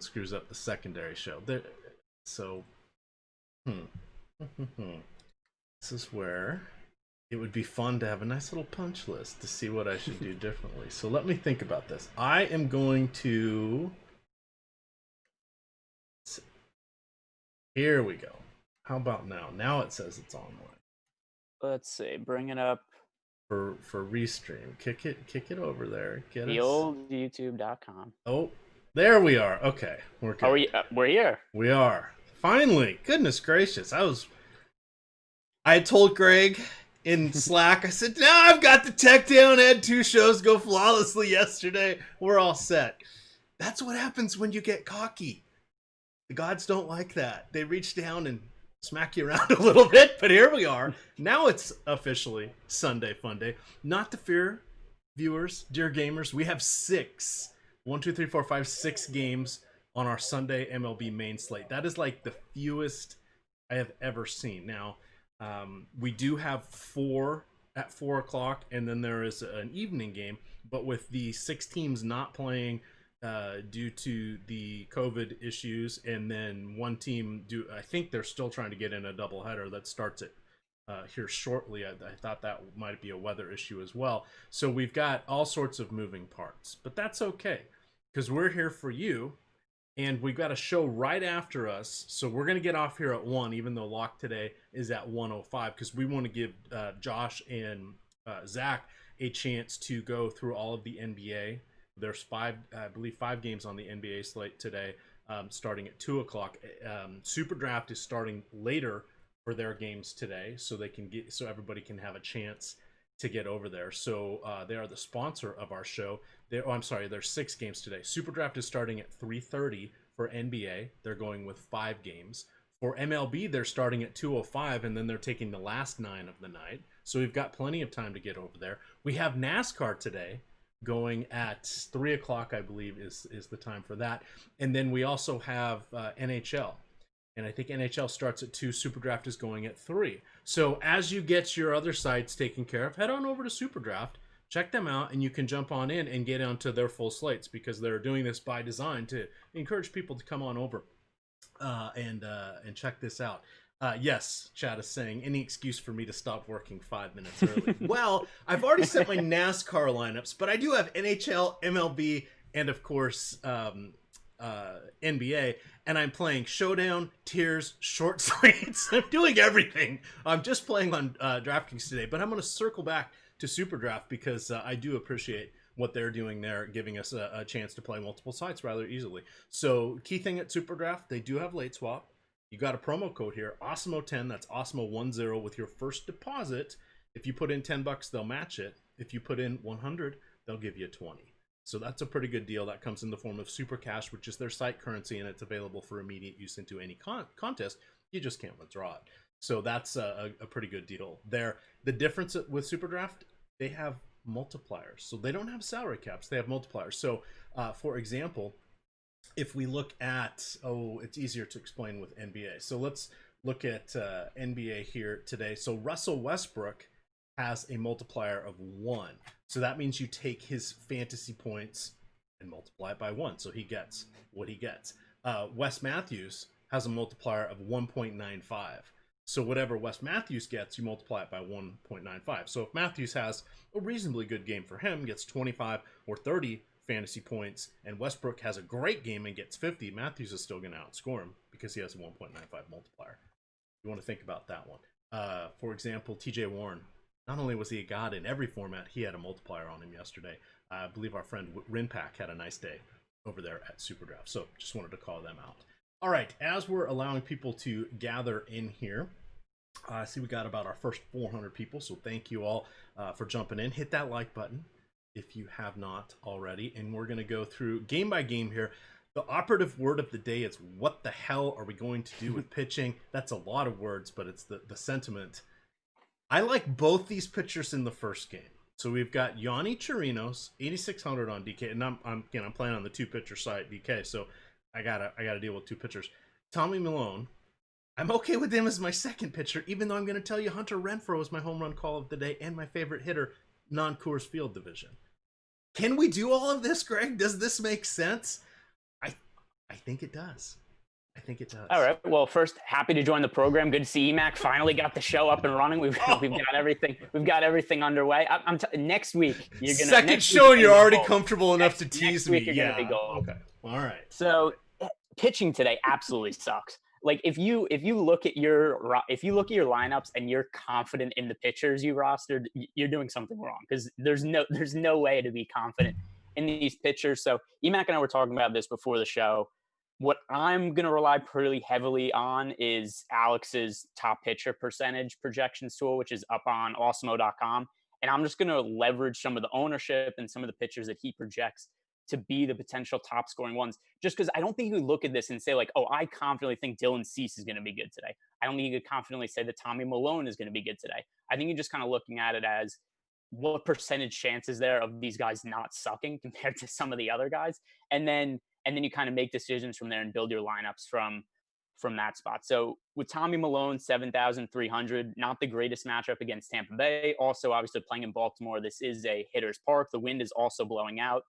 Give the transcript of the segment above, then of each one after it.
and screws up the secondary show. So, this is where it would be fun to have a nice little punch list to see what I should do differently. So let me think about this. I am going to... Here we go. How about now? Now it says it's online. Let's see. Bring it up. For restream. Kick it over there. Get the us. old YouTube.com. Oh, there we are. Okay. We're good. We're here. We are. Finally. Goodness gracious. I had told Greg in Slack, I said, now I've got the tech down. I had 2 shows go flawlessly yesterday. We're all set. That's what happens when you get cocky. The gods don't like that. They reach down and smack you around a little bit, but here we are. Now it's officially Sunday Fun Day. Not to fear, viewers, dear gamers, we have 6 games on our Sunday MLB main slate. That is like the fewest I have ever seen. Now, we do have 4 at 4 o'clock, and then there is an evening game, but with the 6 teams not playing due to the COVID issues, and then one team I think they're still trying to get in a doubleheader that starts it here shortly. I thought that might be a weather issue as well. So we've got all sorts of moving parts, but that's okay because we're here for you, and we've got a show right after us. So we're going to get off here at 1, even though lock today is at 1:05, because we want to give Josh and Zach a chance to go through all of the NBA. There's 5 games on the NBA slate today, starting at 2 o'clock. SuperDraft is starting later for their games today, so everybody can have a chance to get over there. So they are the sponsor of our show. There's 6 games today. SuperDraft is starting at 3:30 for NBA. They're going with 5 games. For MLB, they're starting at 2:05, and then they're taking the last 9 of the night. So we've got plenty of time to get over there. We have NASCAR today, going at 3 o'clock, I believe, is the time for that. And then we also have NHL. And I think NHL starts at 2. SuperDraft is going at 3. So as you get your other sites taken care of, head on over to SuperDraft, check them out, and you can jump on in and get onto their full slates, because they're doing this by design to encourage people to come on over and check this out. Yes, Chad is saying, any excuse for me to stop working 5 minutes early. Well, I've already set my NASCAR lineups, but I do have NHL, MLB, and of course NBA, and I'm playing Showdown, Tiers, Short Slates. I'm doing everything. I'm just playing on DraftKings today, but I'm going to circle back to SuperDraft because I do appreciate what they're doing there, giving us a chance to play multiple sites rather easily. So key thing at SuperDraft, they do have late swap. You got a promo code here, Awesemo10. That's Awesemo10 with your first deposit. If you put in $10, they'll match it. If you put in 100, they'll give you 20. So that's a pretty good deal. That comes in the form of Super Cash, which is their site currency, and it's available for immediate use into any contest. You just can't withdraw it. So that's a pretty good deal there. The difference with SuperDraft, they have multipliers. So they don't have salary caps. They have multipliers. So, for example, if we look at, it's easier to explain with NBA. So let's look at NBA here today. So Russell Westbrook has a multiplier of 1. So that means you take his fantasy points and multiply it by 1. So he gets what he gets. Wes Matthews has a multiplier of 1.95. So whatever Wes Matthews gets, you multiply it by 1.95. So if Matthews has a reasonably good game for him, gets 25 or 30 fantasy points, and Westbrook has a great game and gets 50, Matthews is still going to outscore him because he has a 1.95 multiplier. You want to think about that one. For example, TJ Warren, not only was he a god in every format, he had a multiplier on him yesterday. I believe our friend Rinpack had a nice day over there at SuperDraft. So just wanted to call them out. All right, as we're allowing people to gather in here, I see we got about our first 400 people, so thank you all for jumping in. Hit that like button if you have not already, and we're going to go through game by game here. The operative word of the day is, what the hell are we going to do with pitching? That's a lot of words, but it's the sentiment. I like both these pitchers in the first game. So we've got Yonny Chirinos, 8,600 on DK, and I'm playing on the 2-pitcher side DK, so I gotta deal with 2 pitchers. Tommy Malone, I'm okay with him as my second pitcher, even though I'm going to tell you Hunter Renfroe is my home run call of the day and my favorite hitter, non-Coors Field division. Can we do all of this, Greg? Does this make sense? I think it does. All right. Well, first, happy to join the program. Good to see Emac finally got the show up and running. We've got everything. We've got everything underway. Next week you're gonna second show and you're already comfortable enough to tease me. You're gonna be gold. Okay. All right. So pitching today absolutely sucks. Like if you look at your lineups and you're confident in the pitchers you rostered, you're doing something wrong, because there's no way to be confident in these pitchers. So Emac and I were talking about this before the show. What I'm going to rely pretty heavily on is Alex's top pitcher percentage projections tool, which is up on Awesemo.com. And I'm just going to leverage some of the ownership and some of the pitchers that he projects to be the potential top scoring ones. Just because I don't think you could look at this and say, like, oh, I confidently think Dylan Cease is going to be good today. I don't think you could confidently say that Tommy Malone is going to be good today. I think you're just kind of looking at it as what percentage chance is there of these guys not sucking compared to some of the other guys. And then you kind of make decisions from there and build your lineups from that spot. So with Tommy Malone, 7,300, not the greatest matchup against Tampa Bay. Also, obviously playing in Baltimore, this is a hitter's park. The wind is also blowing out.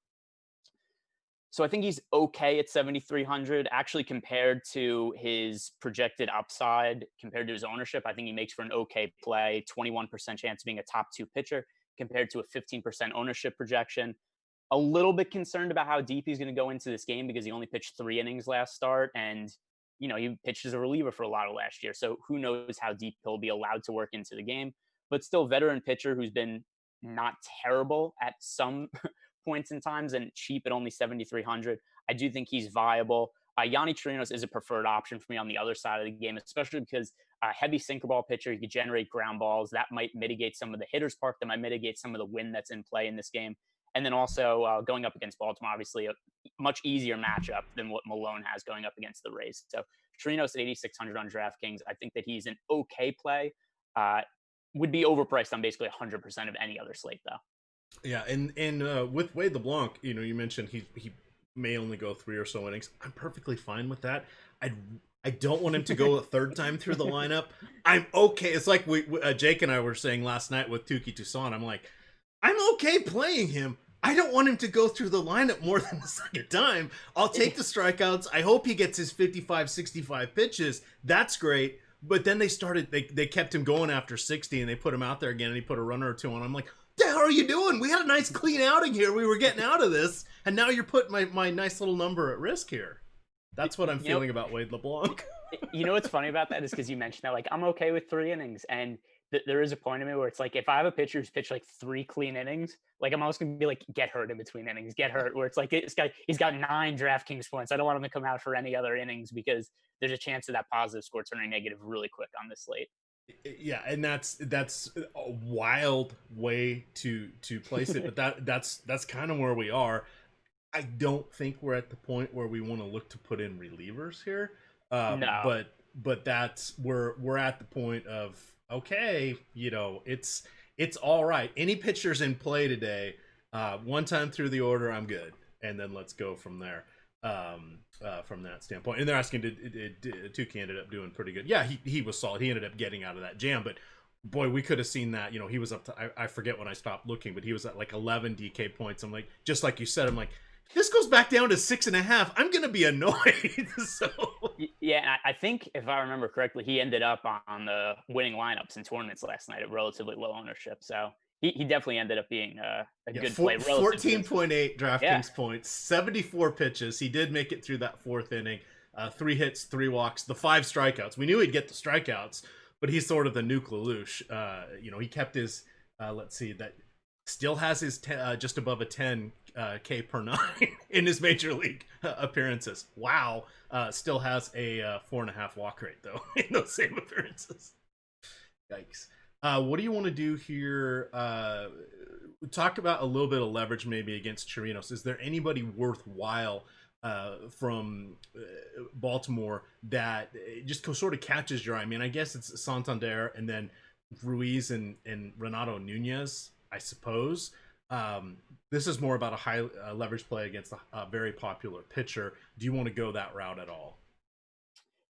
So I think he's okay at 7,300. Actually, compared to his projected upside, compared to his ownership, I think he makes for an okay play. 21% chance of being a top 2 pitcher compared to a 15% ownership projection. A little bit concerned about how deep he's going to go into this game, because he only pitched 3 innings last start, and he pitched as a reliever for a lot of last year. So who knows how deep he'll be allowed to work into the game. But still, veteran pitcher who's been not terrible at some points in times and cheap at only 7,300. I do think he's viable. Yanni Chirinos is a preferred option for me on the other side of the game, especially because a heavy sinker ball pitcher, he could generate ground balls. That might mitigate some of the hitter's park. That might mitigate some of the wind that's in play in this game. And then also going up against Baltimore, obviously a much easier matchup than what Malone has going up against the Rays. So Chirinos at 8,600 on DraftKings. I think that he's an okay play. Would be overpriced on basically 100% of any other slate, though. Yeah, and with Wade LeBlanc, you mentioned he may only go 3 or so innings. I'm perfectly fine with that. I don't want him to go a third time through the lineup. I'm okay. It's like Jake and I were saying last night with Tuki Toussaint. I'm like, I'm okay playing him. I don't want him to go through the lineup more than the second time. I'll take the strikeouts. I hope he gets his 55, 65 pitches. That's great. But then they kept him going after 60, and they put him out there again, and he put a runner or two on. I'm like, what the hell are you doing? We had a nice clean outing here. We were getting out of this, and now you're putting my nice little number at risk here. That's what I'm feeling about Wade LeBlanc. What's funny about that is because you mentioned that, like, I'm okay with 3 innings, and there is a point in me where it's like, if I have a pitcher who's pitched like 3 clean innings, like, I'm always going to be like, get hurt in between innings, get hurt, where it's like, he's got 9 DraftKings points. I don't want him to come out for any other innings, because there's a chance of that positive score turning negative really quick on this slate. Yeah, and that's a wild way to place it, but that's kind of where we are. I don't think we're at the point where we want to look to put in relievers here. No. But that's we're at the point of, okay, it's all right. Any pitchers in play today, one time through the order, I'm good, and then let's go from there. From that standpoint, and they're asking, did Tukey ended up doing pretty good? Yeah, he was solid. He ended up getting out of that jam, but boy, we could have seen that. He was up to, I forget when I stopped looking, but he was at like 11 DK points. I'm like, just like you said, I'm like, this goes back down to 6.5. I'm gonna be annoyed. So yeah, I think if I remember correctly, he ended up on the winning lineups in tournaments last night at relatively low ownership. So he definitely ended up being a good play. 14.8 DraftKings points, 74 pitches. He did make it through that 4th inning. 3 hits, 3 walks, the 5 strikeouts. We knew he'd get the strikeouts, but he's sort of the Nuke Lelouch. He kept his, let's see, that still has his just above a 10 K per 9 in his major league appearances. Wow. Still has a 4.5 walk rate, though, in those same appearances. Yikes. What do you want to do here? Talk about a little bit of leverage maybe against Chirinos. Is there anybody worthwhile from Baltimore that just sort of catches your eye? I mean, I guess it's Santander and then Ruiz and Renato Nunez, I suppose. This is more about a high leverage play against a very popular pitcher. Do you want to go that route at all?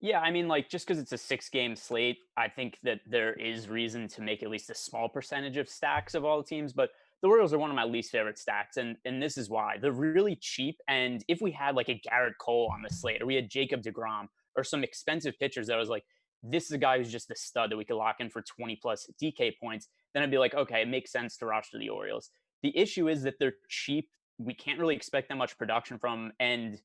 Yeah, I mean, like, just because it's a 6-game slate, I think that there is reason to make at least a small percentage of stacks of all the teams. But the Orioles are one of my least favorite stacks, and this is why. They're really cheap, and if we had like a Garrett Cole on the slate, or we had Jacob deGrom, or some expensive pitchers that was like, this is a guy who's just a stud that we could lock in for 20 plus DK points, then I'd be like, okay, it makes sense to roster the Orioles. The issue is that they're cheap. We can't really expect that much production from, and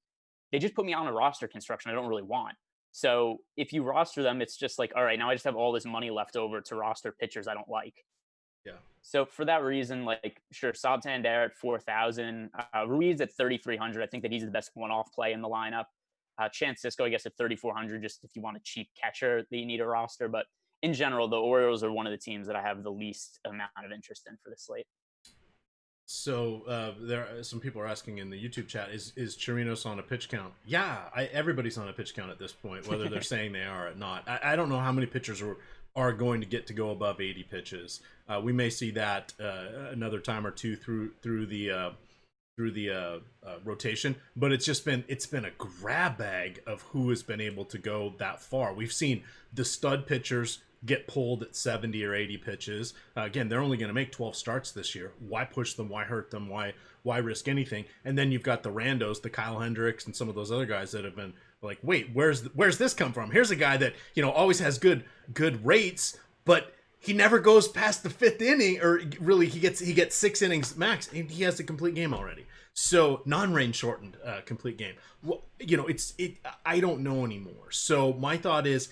they just put me on a roster construction I don't really want. So if you roster them, it's just like, all right, now I just have all this money left over to roster pitchers I don't like. Yeah. So for that reason, like, sure, Santander at 4,000, Ruiz at 3,300. I think that he's the best one-off play in the lineup. Chance Cisco, I guess, at 3,400, just if you want a cheap catcher that you need a roster. But in general, the Orioles are one of the teams that I have the least amount of interest in for the slate. So there, some people are asking in the YouTube chat: Is Chirinos on a pitch count? Yeah, everybody's on a pitch count at this point, whether they're saying they are or not. I don't know how many pitchers are going to get to go above 80 pitches. We may see that another time or two through the rotation, but it's been a grab bag of who has been able to go that far. We've seen the stud pitchers get pulled at 70 or 80 pitches. Again, they're only going to make 12 starts this year. Why push them? Why hurt them? Why risk anything? And then you've got the randos, the Kyle Hendricks, and some of those other guys that have been like, wait, where's this come from? Here's a guy that, you know, always has good rates, but he never goes past the fifth inning, or really he gets 6 innings max, and he has a complete game already. So non-rain shortened complete game. Well, you know, I don't know anymore. So my thought is,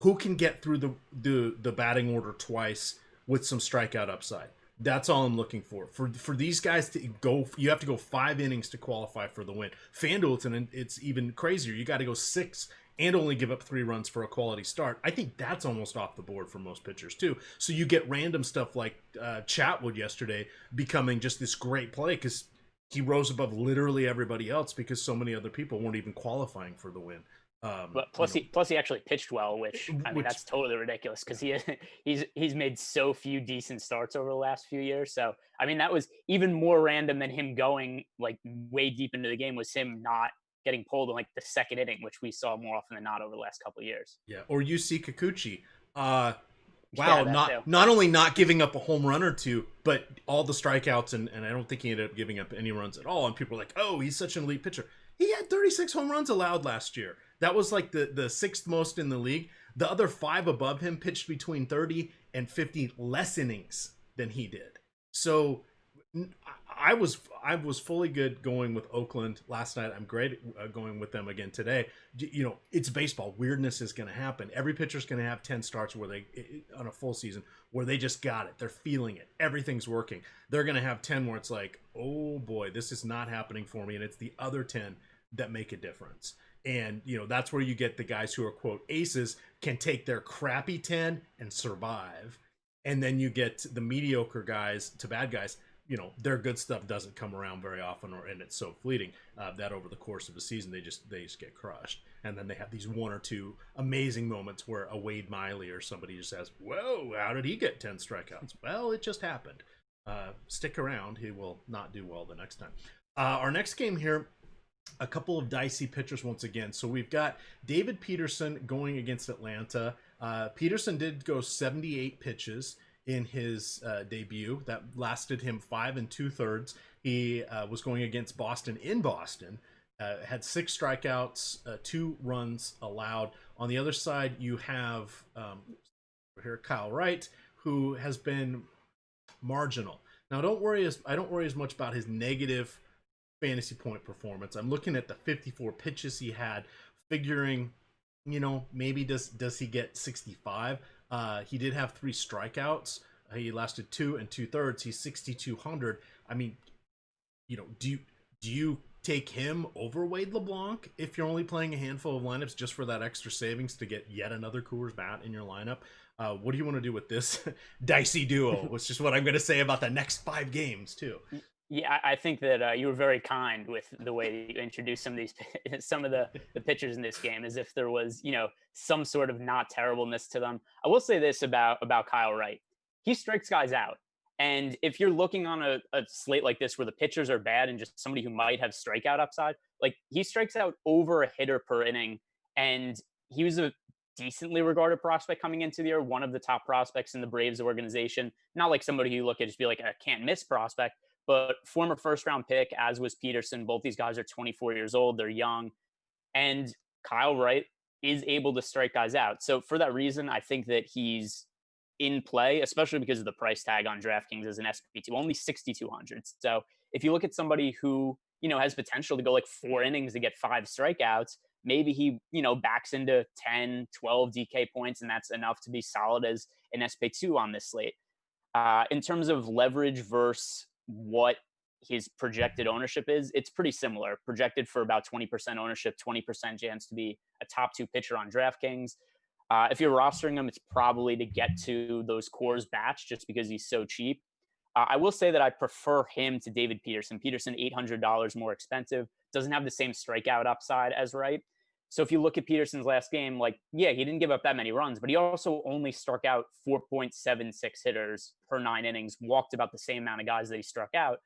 who can get through the batting order twice with some strikeout upside? That's all I'm looking for. For these guys to go, you have to go 5 innings to qualify for the win. FanDuel, it's even crazier. You got to go 6 and only give up 3 runs for a quality start. I think that's almost off the board for most pitchers too. So you get random stuff like Chatwood yesterday becoming just this great play because he rose above literally everybody else because so many other people weren't even qualifying for the win. But plus he actually pitched well, which I mean that's totally ridiculous because he's made so few decent starts over the last few years. So I mean that was even more random than him going like way deep into the game, was him not getting pulled in like the second inning, which we saw more often than not over the last couple of years. Yeah, or UC Kikuchi. Wow, yeah, not only not giving up a home run or two, but all the strikeouts, and I don't think he ended up giving up any runs at all. And people are like, oh, he's such an elite pitcher. He had 36 home runs allowed last year. That was like the 6th most in the league. The other 5 above him pitched between 30 and 50 less innings than he did. So I was fully good going with Oakland last night. I'm great going with them again today. You know, it's baseball. Weirdness is going to happen. Every pitcher's going to have 10 starts where they, on a full season, where they just got it. They're feeling it. Everything's working. They're going to have 10 where it's like, oh boy, this is not happening for me. And it's the other 10 that make a difference. And, you know, that's where you get the guys who are, quote, aces, can take their crappy 10 and survive. And then you get the mediocre guys to bad guys. You know, their good stuff doesn't come around very often, and it's so fleeting that over the course of a season they just get crushed. And then they have these 1 or 2 amazing moments where a Wade Miley or somebody just says, whoa, how did he get 10 strikeouts? Well, it just happened. Stick around. He will not do well the next time. Our next game here, a couple of dicey pitchers once again. So we've got David Peterson going against Atlanta. Peterson did go 78 pitches in his debut. That lasted him 5 2/3. He was going against Boston in Boston. Had 6 strikeouts, 2 runs allowed. On the other side, you have here Kyle Wright, who has been marginal. Now, I don't worry as much about his negative fantasy point performance. I'm looking at the 54 pitches he had, figuring, you know, maybe does he get 65? He did have 3 strikeouts. He lasted 2 2/3. He's 6,200. I mean, you know, do you take him over Wade LeBlanc if you're only playing a handful of lineups just for that extra savings to get yet another Coors bat in your lineup? What do you want to do with this dicey duo? Which is what I'm going to say about the next 5 games too. Yeah, I think that you were very kind with the way that you introduced some of the pitchers in this game, as if there was, you know, some sort of not terribleness to them. I will say this about Kyle Wright. He strikes guys out. And if you're looking on a slate like this where the pitchers are bad and just somebody who might have strikeout upside, like he strikes out over a hitter per inning. And he was a decently regarded prospect coming into the year, one of the top prospects in the Braves organization. Not like somebody you look at just be like a can't miss prospect, but former first round pick, as was Peterson. Both these guys are 24 years old. They're young. And Kyle Wright is able to strike guys out. So for that reason, I think that he's in play, especially because of the price tag on DraftKings as an SP2, only 6,200. So if you look at somebody who, has potential to go like 4 innings to get 5 strikeouts, maybe he, backs into 10, 12 DK points, and that's enough to be solid as an SP2 on this slate. In terms of leverage versus what his projected ownership is, it's pretty similar. Projected for about 20% ownership, 20% chance to be a top 2 pitcher on DraftKings. If you're rostering him, it's probably to get to those Coors batch just because he's so cheap. I will say that I prefer him to David Peterson. Peterson, $800 more expensive, doesn't have the same strikeout upside as Wright. So if you look at Peterson's last game, he didn't give up that many runs, but he also only struck out 4.76 hitters per 9 innings, walked about the same amount of guys that he struck out.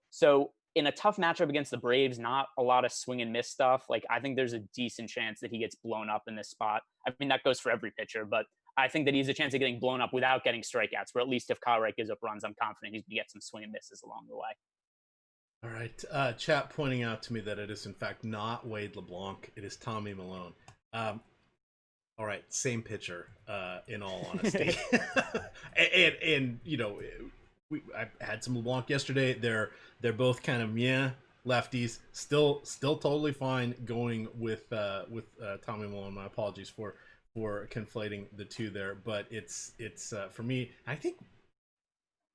So in a tough matchup against the Braves, not a lot of swing and miss stuff. I think there's a decent chance that he gets blown up in this spot. I mean, that goes for every pitcher, but I think that he has a chance of getting blown up without getting strikeouts, where at least if Kyle Wright gives up runs, I'm confident he's going to get some swing and misses along the way. All right. Chat pointing out to me that it is, in fact, not Wade LeBlanc. It is Tommy Malone. All right. Same pitcher, in all honesty. and I had some LeBlanc yesterday. They're both kind of lefties. Still totally fine going with Tommy Malone. My apologies for conflating the two there, but it's for me. I think,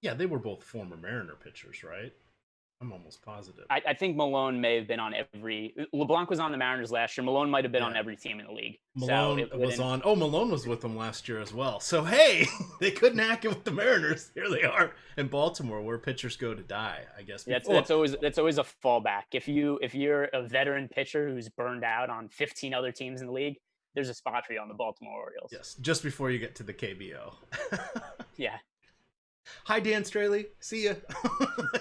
they were both former Mariner pitchers, right? I'm almost positive. I think Malone may have been on every. LeBlanc was on the Mariners last year. Malone might have been on every team in the league. Malone was on. Oh, Malone was with them last year as well. So hey, they couldn't hack it with the Mariners. Here they are in Baltimore, where pitchers go to die. I guess. That's always a fallback. If you're a veteran pitcher who's burned out on 15 other teams in the league, there's a spot for you on the Baltimore Orioles. Yes, just before you get to the KBO. Yeah. Hi, Dan Straley. See you.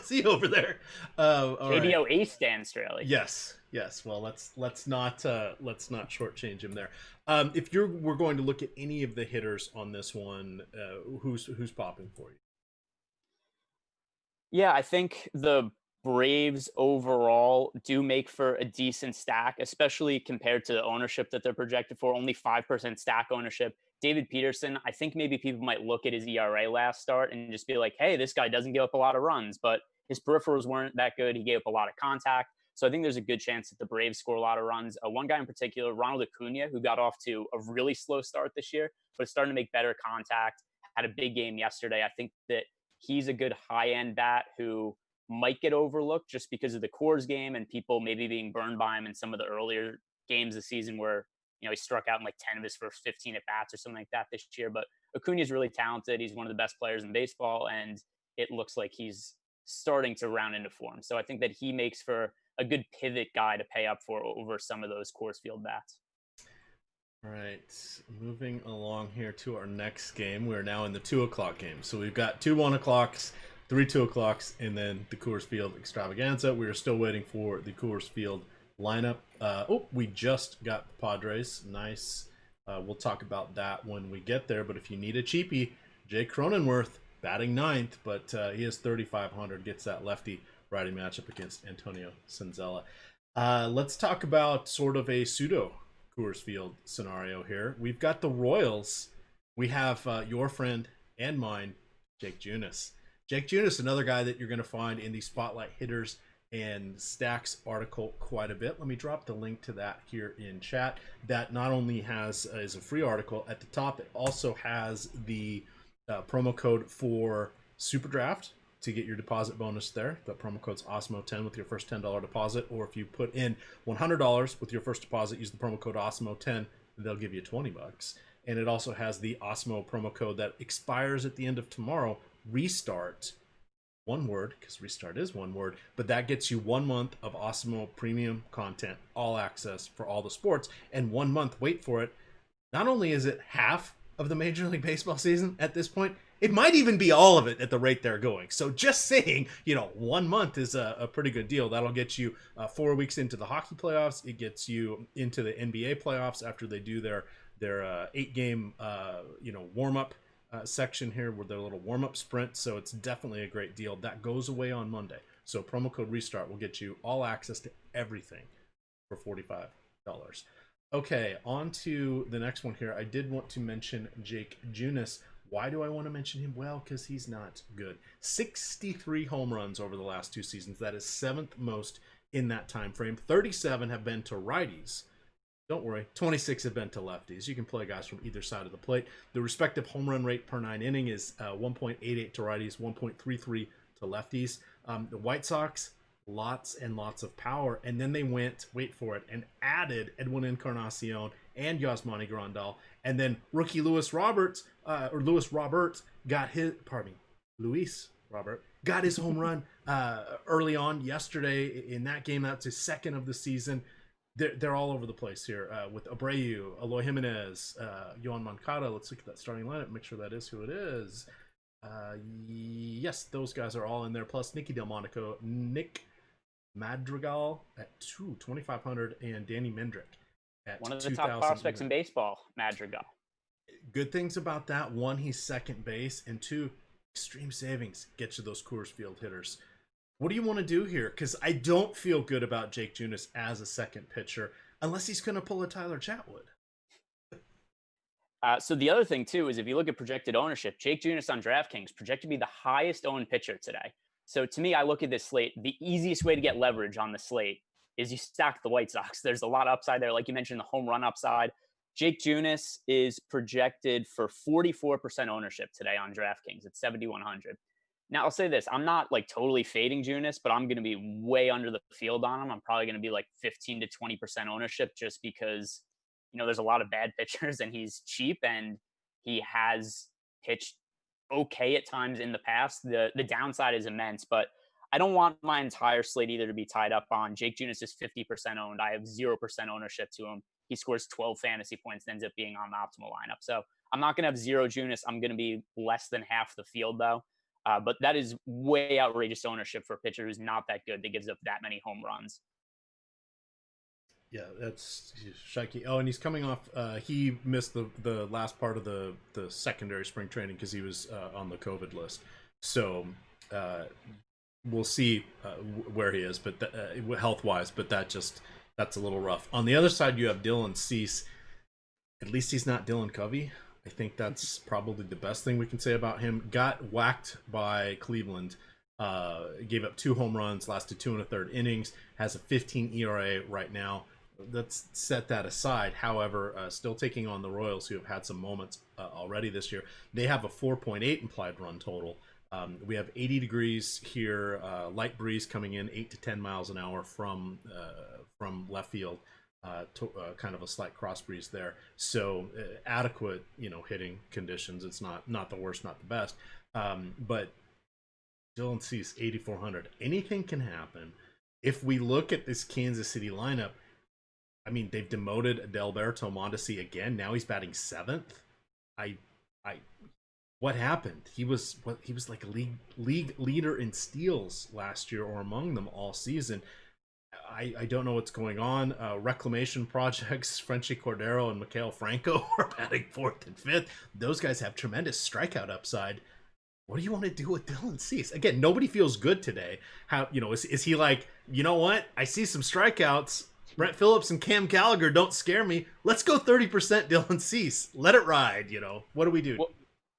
See you over there. KBO right. Ace Dan Straley. Yes. Well, let's not shortchange him there. If we're going to look at any of the hitters on this one, who's popping for you? Yeah, I think the Braves overall do make for a decent stack, especially compared to the ownership that they're projected for. Only 5% stack ownership. David Peterson, I think maybe people might look at his ERA last start and just be like, hey, this guy doesn't give up a lot of runs, but his peripherals weren't that good. He gave up a lot of contact. So I think there's a good chance that the Braves score a lot of runs. One guy in particular, Ronald Acuna, who got off to a really slow start this year, but is starting to make better contact, had a big game yesterday. I think that he's a good high-end bat who might get overlooked just because of the Coors game and people maybe being burned by him in some of the earlier games this season where he struck out in 10 of his first 15 at bats or something like that this year. But Acuna is really talented. He's one of the best players in baseball, and it looks like he's starting to round into form. So I think that he makes for a good pivot guy to pay up for over some of those Coors Field bats. All right, moving along here to our next game. We're now in the 2:00 game. So we've got 2 1:00s, 3 2:00s, and then the Coors Field extravaganza. We are still waiting for the Coors Field lineup. We just got the Padres. Nice. We'll talk about that when we get there. But if you need a cheapie, Jake Cronenworth batting 9th, but he is 3,500. Gets that lefty righty matchup against Antonio Civale. Let's talk about sort of a pseudo Coors Field scenario here. We've got the Royals. We have your friend and mine, Jake Junis. Jake Junis, another guy that you're going to find in the Spotlight Hitters and Stacks article quite a bit. Let me drop the link to that here in chat. That not only is a free article at the top, it also has the promo code for SuperDraft to get your deposit bonus there. The promo code's Awesemo10 with your first $10 deposit, or if you put in $100 with your first deposit, use the promo code Awesemo10, they'll give you $20. And it also has the Awesemo promo code that expires at the end of tomorrow, Restart. One word, because Restart is one word, but that gets you 1 month of Awesemo premium content, all access for all the sports, and 1 month, wait for it, not only is it half of the Major League Baseball season at this point, It might even be all of it at the rate they're going. So just saying, 1 month is a pretty good deal. That'll get you 4 weeks into the hockey playoffs. It gets you into the NBA playoffs after they do their 8-game warm up section here with their little warm up sprint. So it's definitely a great deal. That goes away on Monday. So promo code Restart will get you all access to everything for $45. Okay, on to the next one here. I did want to mention Jake Junis. Why do I want to mention him? Well, because he's not good. 63 home runs over the last 2 seasons. That is 7th most in that time frame. 37 have been to righties. Don't worry, 26 have been to lefties. You can play guys from either side of the plate. The respective home run rate per 9 inning is 1.88 to righties, 1.33 to lefties. The White Sox, lots and lots of power. And then they went, wait for it, and added Edwin Encarnacion and Yasmani Grandal. And then rookie Luis Robert got his home run early on yesterday in that game. That's his 2nd of the season. They're all over the place here with Abreu, Eloy Jimenez, Yohan Moncada. Let's look at that starting lineup, make sure that is who it is. Yes, those guys are all in there. Plus Nicky Delmonico, Nick Madrigal at 2,500, and Danny Mendrick at one of the top prospects in baseball, Madrigal. Good things about that: 1, he's second base, and 2, extreme savings gets you those Coors Field hitters. What do you want to do here? Because I don't feel good about Jake Junis as a second pitcher unless he's going to pull a Tyler Chatwood. So the other thing, too, is if you look at projected ownership, Jake Junis on DraftKings projected to be the highest owned pitcher today. So to me, I look at this slate. The easiest way to get leverage on the slate is you stack the White Sox. There's a lot of upside there. Like you mentioned, the home run upside. Jake Junis is projected for 44% ownership today on DraftKings at 7,100. Now, I'll say this. I'm not like totally fading Junis, but I'm going to be way under the field on him. I'm probably going to be like 15 to 20% ownership just because, there's a lot of bad pitchers and he's cheap and he has pitched okay at times in the past. The downside is immense, but I don't want my entire slate either to be tied up on Jake Junis is 50% owned. I have 0% ownership to him. He scores 12 fantasy points and ends up being on the optimal lineup. So I'm not going to have 0 Junis. I'm going to be less than half the field though. But that is way outrageous ownership for a pitcher who's not that good that gives up that many home runs. Yeah, that's shaky. Oh, and he's coming off. He missed the last part of the secondary spring training because he was on the COVID list. So we'll see where he is, but health wise. But that's a little rough. On the other side, you have Dylan Cease. At least he's not Dylan Covey. I think that's probably the best thing we can say about him. Got whacked by Cleveland. Gave up 2 home runs, lasted 2 1/3 innings. Has a 15 ERA right now. Let's set that aside. However, still taking on the Royals, who have had some moments already this year. They have a 4.8 implied run total. We have 80 degrees here, light breeze coming in 8 to 10 miles an hour from left field. Kind of a slight cross breeze there. So adequate, hitting conditions. It's not the worst, not the best. But Dylan Cease, 8,400. Anything can happen. If we look at this Kansas City lineup, I mean, they've demoted Adelberto Mondesi again. Now he's batting 7th. What happened? He was like a league leader in steals last year, or among them all season. I don't know what's going on. Reclamation projects, Frenchie Cordero and Mikael Franco are batting 4th and 5th. Those guys have tremendous strikeout upside. What do you want to do with Dylan Cease? Again, nobody feels good today. How, is he like, you know what? I see some strikeouts. Brett Phillips and Cam Gallagher don't scare me. Let's go 30% Dylan Cease. Let it ride, What do we do?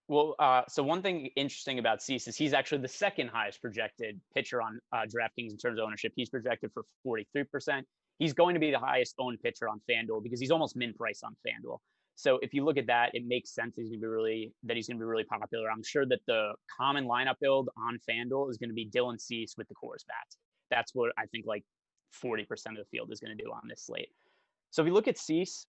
So one thing interesting about Cease is he's actually the 2nd highest projected pitcher on DraftKings in terms of ownership. He's projected for 43%. He's going to be the highest owned pitcher on FanDuel because he's almost min price on FanDuel. So if you look at that, it makes sense he's going to be really popular. I'm sure that the common lineup build on FanDuel is going to be Dylan Cease with the Coors bats. That's what I think like 40% of the field is going to do on this slate. So if you look at Cease,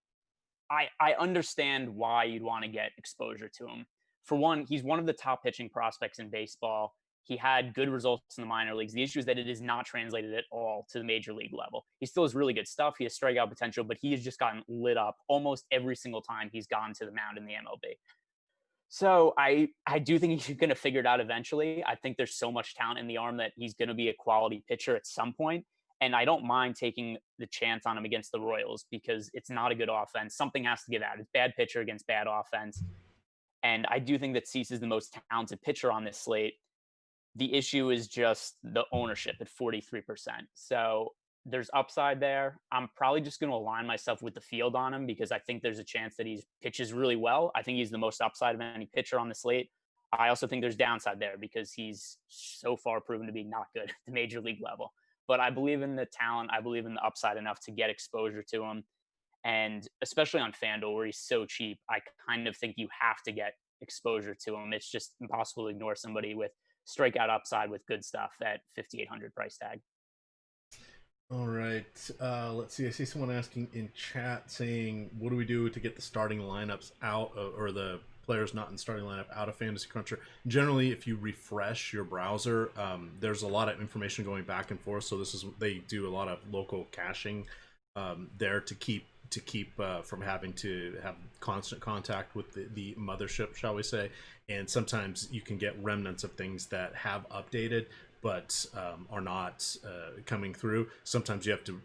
I understand why you'd want to get exposure to him. For one, he's one of the top pitching prospects in baseball. He had good results in the minor leagues. The issue is that it is not translated at all to the major league level. He still has really good stuff. He has strikeout potential, but he has just gotten lit up almost every single time he's gone to the mound in the MLB. So I do think he's going to figure it out eventually. I think there's so much talent in the arm that he's going to be a quality pitcher at some point. And I don't mind taking the chance on him against the Royals because it's not a good offense. Something has to give out. It's bad pitcher against bad offense. And I do think that Cease is the most talented pitcher on this slate. The issue is just the ownership at 43%. So there's upside there. I'm probably just going to align myself with the field on him because I think there's a chance that he pitches really well. I think he's the most upside of any pitcher on the slate. I also think there's downside there because he's so far proven to be not good at the major league level. But I believe in the talent. I believe in the upside enough to get exposure to him. And especially on FanDuel, where he's so cheap, I kind of think you have to get exposure to him. It's just impossible to ignore somebody with strikeout upside with good stuff at 5,800 price tag. All right. Let's see. I see someone asking in chat saying, what do we do to get the starting lineups out or the players not in starting lineup out of Fantasy Cruncher? Generally, if you refresh your browser, there's a lot of information going back and forth. So they do a lot of local caching there to keep from having to have constant contact with the mothership, shall we say. And sometimes you can get remnants of things that have updated but are not coming through. Sometimes you have to,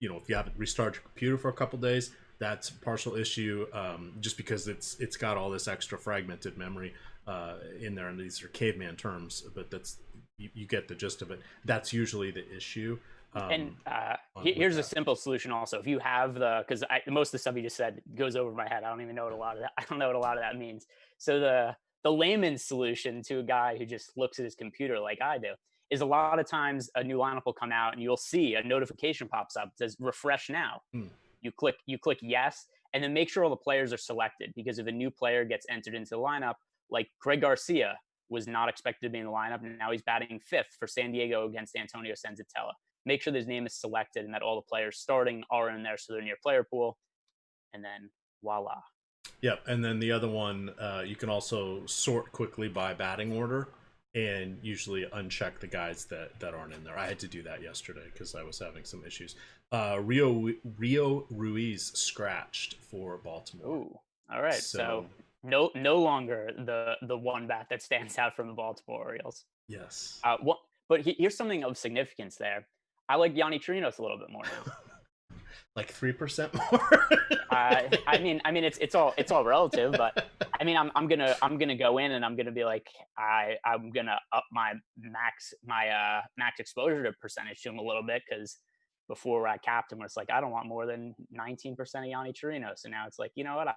if you haven't restarted your computer for a couple days, that's a partial issue, just because it's got all this extra fragmented memory in there, and these are caveman terms, but you get the gist of it. That's usually the issue. Here's a simple solution also. If you have because most of the stuff you just said goes over my head. I don't even know what a lot of that. I don't know what a lot of that means. So the layman's solution to a guy who just looks at his computer like I do is a lot of times a new lineup will come out and you'll see a notification pops up that says refresh now. You click yes, and then make sure all the players are selected, because if a new player gets entered into the lineup, like Greg Garcia was not expected to be in the lineup, and now he's batting fifth for San Diego against Antonio Senzatella. Make sure his name is selected and that all the players starting are in there so they're in your player pool, and then voila. Yep, and then the other one, you can also sort quickly by batting order and usually uncheck the guys that aren't in there. I had to do that yesterday because I was having some issues. Rio Ruiz scratched for Baltimore. Ooh, all right. So no longer the one bat that stands out from the Baltimore Orioles. Yes. But here's something of significance there. I like Yanni Chirinos a little bit more now. Like 3% more. I mean, it's all relative, but I mean, I'm gonna go in and I'm gonna be like, I'm gonna up my max exposure to percentage to him a little bit, because before I capped him, it's like I don't want more than 19% of Yanni Chirinos, and now it's like, you know what,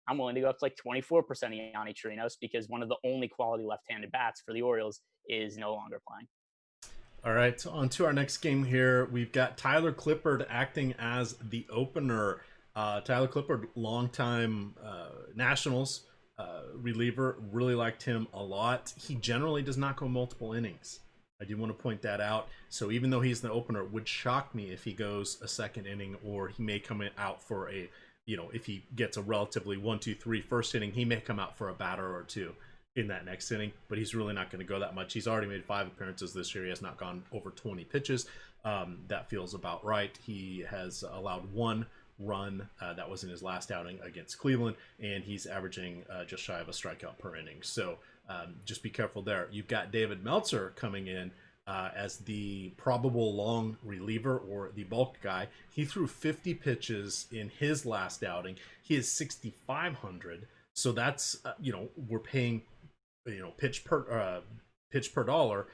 I'm willing to go up to like 24% of Yanni Chirinos, because one of the only quality left-handed bats for the Orioles is no longer playing. All right, on to our next game here. We've got Tyler Clippard acting as the opener. Tyler Clippard, longtime Nationals reliever. Really liked him a lot. He generally does not go multiple innings. I do want to point that out. So even though he's the opener, it would shock me if he goes a second inning, or he may come out for if he gets a relatively 1-2-3 first inning, he may come out for a batter or two in that next inning, but he's really not going to go that much. He's already made 5 appearances this year. He has not gone over 20 pitches. That feels about right. He has allowed 1 run. That was in his last outing against Cleveland, and he's averaging just shy of a strikeout per inning. So just be careful there. You've got David Meltzer coming in as the probable long reliever, or the bulk guy. He threw 50 pitches in his last outing. He is 6,500. So that's we're paying pitch per dollar.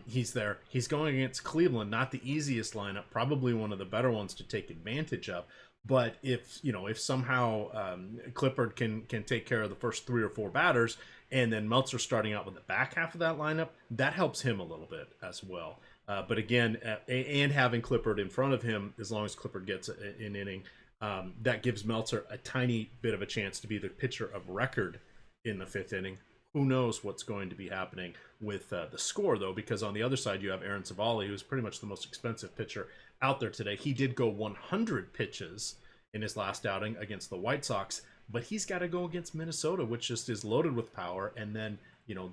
He's there. He's going against Cleveland, not the easiest lineup, probably one of the better ones to take advantage of. But if somehow Clippard can take care of the first 3 or 4 batters, and then Meltzer starting out with the back half of that lineup, that helps him a little bit as well. But again, and having Clippard in front of him, as long as Clippard gets an inning, that gives Meltzer a tiny bit of a chance to be the pitcher of record in the 5th inning. Who knows what's going to be happening with the score, though, because on the other side you have Aaron Civale, who's pretty much the most expensive pitcher out there today. He did go 100 pitches in his last outing against the White Sox, but he's got to go against Minnesota, which just is loaded with power. And then,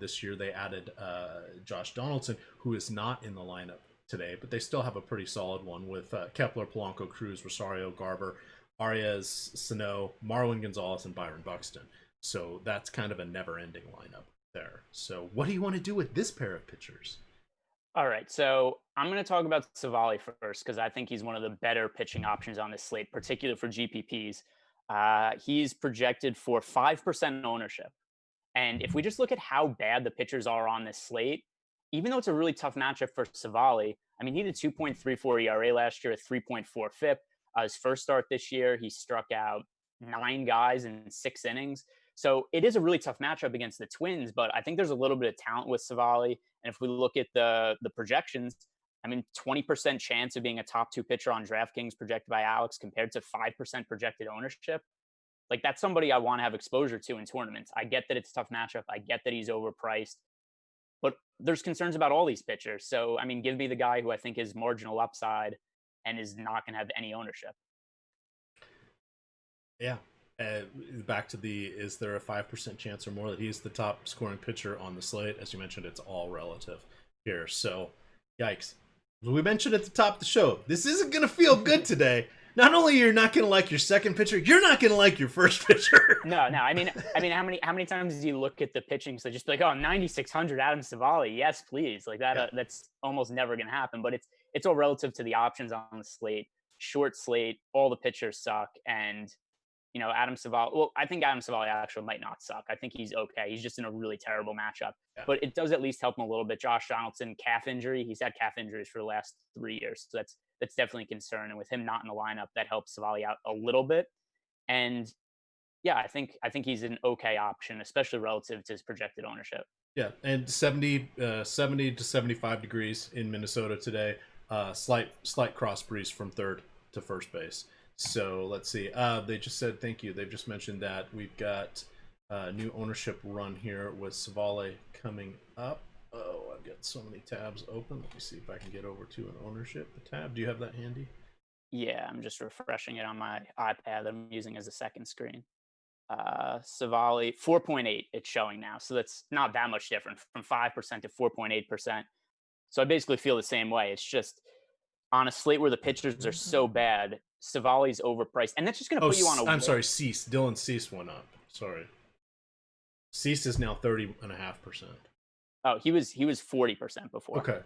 this year they added Josh Donaldson, who is not in the lineup today, but they still have a pretty solid one with Kepler, Polanco, Cruz, Rosario, Garver, Arias, Sano, Marwin Gonzalez, and Byron Buxton. So that's kind of a never-ending lineup there. So what do you want to do with this pair of pitchers? All right, so I'm going to talk about Civale first because I think he's one of the better pitching options on this slate, particularly for GPPs. He's projected for 5% ownership. And if we just look at how bad the pitchers are on this slate, even though it's a really tough matchup for Civale, I mean, he had a 2.34 ERA last year, a 3.4 FIP. His first start this year, he struck out 9 guys in 6 innings. So it is a really tough matchup against the Twins, but I think there's a little bit of talent with Civale. And if we look at the projections, I mean, 20% chance of being a top 2 pitcher on DraftKings projected by Alex compared to 5% projected ownership. Like, that's somebody I want to have exposure to in tournaments. I get that it's a tough matchup. I get that he's overpriced, but there's concerns about all these pitchers. So, I mean, give me the guy who I think is marginal upside and is not going to have any ownership. Yeah. Back to is there a 5% chance or more that he's the top scoring pitcher on the slate? As you mentioned, it's all relative here. So, yikes. We mentioned at the top of the show, this isn't going to feel good today. Not only you're not going to like your second pitcher, you're not going to like your first pitcher. No. I mean, how many times do you look at the pitching? So just be like, oh, 9,600 Adam Civale. Yes, please. Like that. Yeah. That's almost never going to happen. But it's all relative to the options on the slate. Short slate. All the pitchers suck, and Adam Civale. Well, I think Adam Civale actually might not suck. I think he's okay. He's just in a really terrible matchup. Yeah. But it does at least help him a little bit. Josh Donaldson, calf injury. He's had calf injuries for the last 3 years, so that's definitely a concern. And with him not in the lineup, that helps Civale out a little bit. And yeah, I think he's an okay option, especially relative to his projected ownership. Yeah, and 70 to 75 degrees in Minnesota today. Slight cross breeze from third to first base. So let's see. They just said thank you. They've just mentioned that we've got a new ownership run here with Civale coming up. Oh, I've got so many tabs open. Let me see if I can get over to an ownership tab. Do you have that handy? Yeah, I'm just refreshing it on my iPad that I'm using as a second screen. Civale 4.8 it's showing now, so that's not that much different from 5% to 4.8%. So I basically feel the same way. It's just on a slate where the pitchers are so bad, Civale's overpriced, and that's just going to put you on a. I'm sorry, Cease. Dylan Cease went up. Sorry, Cease is now 30.5%. Oh, he was 40% before. Okay.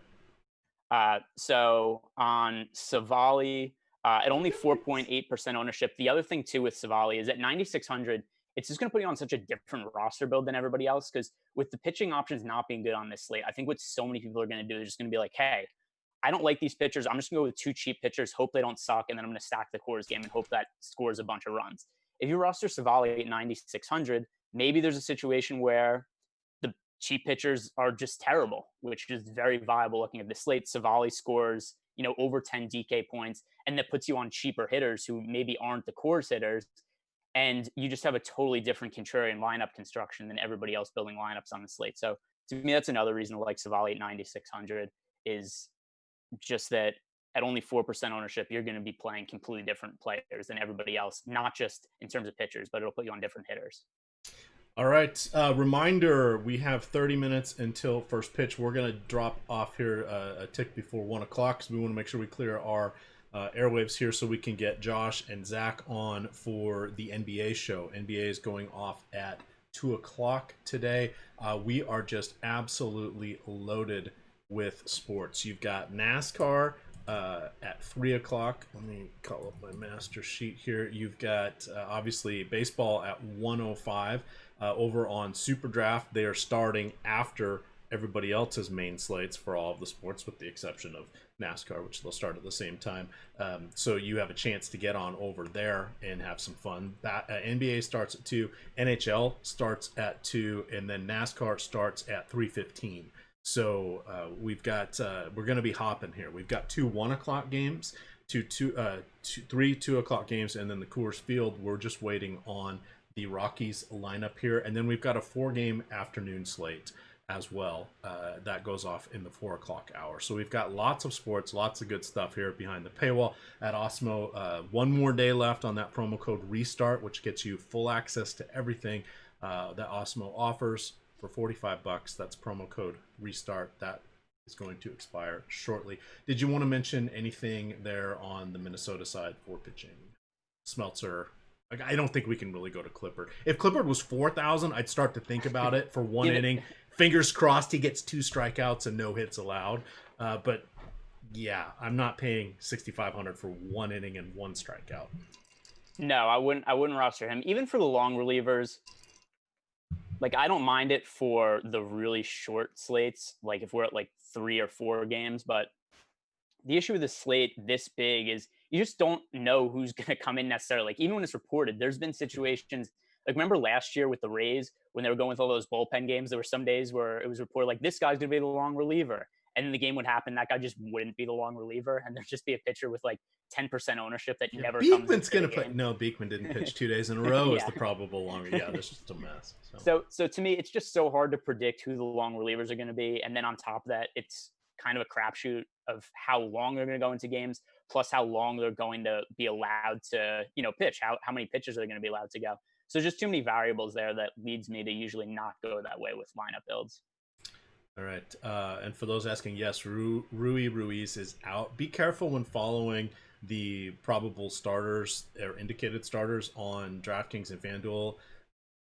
So on Civale, at only 4.8% ownership. The other thing too with Civale is at 9,600, it's just going to put you on such a different roster build than everybody else. Because with the pitching options not being good on this slate, I think what so many people are going to do, they're just going to be like, hey, I don't like these pitchers. I'm just going to go with 2 cheap pitchers, hope they don't suck, and then I'm going to stack the Coors game and hope that scores a bunch of runs. If you roster Civale at 9,600, maybe there's a situation where the cheap pitchers are just terrible, which is very viable looking at the slate. Civale scores, over 10 DK points, and that puts you on cheaper hitters who maybe aren't the Coors hitters. And you just have a totally different contrarian lineup construction than everybody else building lineups on the slate. So to me, that's another reason to like Civale at 9,600 is just that at only 4% ownership, you're going to be playing completely different players than everybody else, not just in terms of pitchers, but it'll put you on different hitters. All right. Reminder, we have 30 minutes until first pitch. We're going to drop off here a tick before 1 o'clock because we want to make sure we clear our airwaves here so we can get Josh and Zach on for the NBA show. NBA is going off at 2 o'clock today. We are just absolutely loaded with sports. You've got NASCAR at 3 o'clock. Let me call up my master sheet here. You've got obviously baseball at 1:05. Over on SuperDraft, they are starting after everybody else's main slates for all of the sports, with the exception of NASCAR, which they'll start at the same time. So you have a chance to get on over there and have some fun. NBA starts at 2, NHL starts at 2, and then NASCAR starts at 3:15. So we've got we're going to be hopping here. We've got 2 1 o'clock games, 3 2 o'clock games, and then the Coors Field. We're just waiting on the Rockies lineup here, and then we've got a 4-game afternoon slate as well that goes off in the 4 o'clock hour. So we've got lots of sports, lots of good stuff here behind the paywall at Awesemo. One more day left on that promo code RESTART, which gets you full access to everything that Awesemo offers for $45. That's promo code RESTART. That is going to expire shortly. Did you want to mention anything there on the Minnesota side for pitching? Smeltzer, Like, I don't think we can really go to Clippard. If Clippard was 4,000, I'd start to think about it for one inning. Fingers crossed he gets 2 strikeouts and no hits allowed. But yeah, I'm not paying 6,500 for 1 inning and 1 strikeout. No, I wouldn't roster him. Even for the long relievers, like, I don't mind it for the really short slates, like if we're at like 3 or 4 games. But the issue with the slate this big is you just don't know who's going to come in necessarily. Like, even when it's reported, there's been situations like, remember last year with the Rays when they were going with all those bullpen games, there were some days where it was reported like, this guy's going to be the long reliever. And then the game would happen, that guy just wouldn't be the long reliever, and there'd just be a pitcher with like 10% ownership that never comes into the game. No, Beekman didn't pitch 2 days in a row Yeah. as the probable longer. Yeah, that's just a mess. So to me, it's just so hard to predict who the long relievers are going to be. And then on top of that, it's kind of a crapshoot of how long they're going to go into games, plus how long they're going to be allowed to, pitch, how many pitches are going to be allowed to go. So just too many variables there that leads me to usually not go that way with lineup builds. All right. And for those asking, yes, Ruiz is out. Be careful when following the probable starters or indicated starters on DraftKings and FanDuel.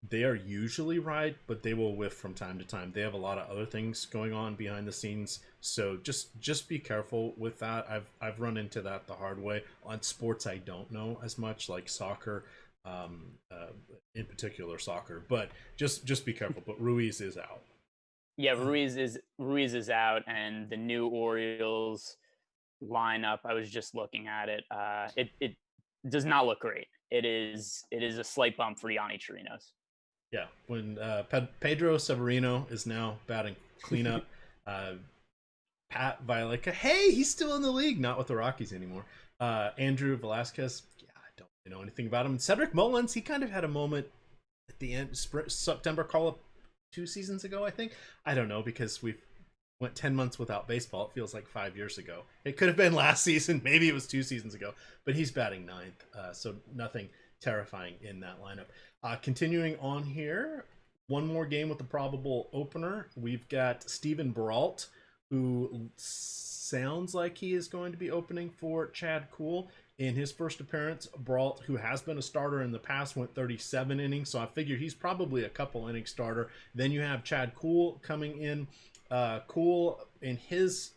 They are usually right, but they will whiff from time to time. They have a lot of other things going on behind the scenes, so just be careful with that. I've run into that the hard way. On sports I don't know as much, like soccer, in particular soccer, but just be careful. But Ruiz is out. Yeah, Ruiz is out, and the new Orioles lineup, I was just looking at it. It does not look great. It is a slight bump for Yanni Chirinos. Yeah, when Pedro Severino is now batting cleanup, Pat Violica, hey, he's still in the league, not with the Rockies anymore. Andrew Velasquez, yeah, I don't really know anything about him. And Cedric Mullins, he kind of had a moment at the end, September call-up 2 seasons ago, I think. I don't know, because we went 10 months without baseball. It feels like 5 years ago. It could have been last season. Maybe it was 2 seasons ago. But he's batting 9th, so nothing terrifying in that lineup. Continuing on here, one more game with the probable opener. We've got Steven Brault, who sounds like he is going to be opening for Chad Kuhl. In his first appearance, Brault, who has been a starter in the past, went 37 innings, so I figure he's probably a couple inning starter. Then you have Chad Kuhl coming in. Kuhl, in his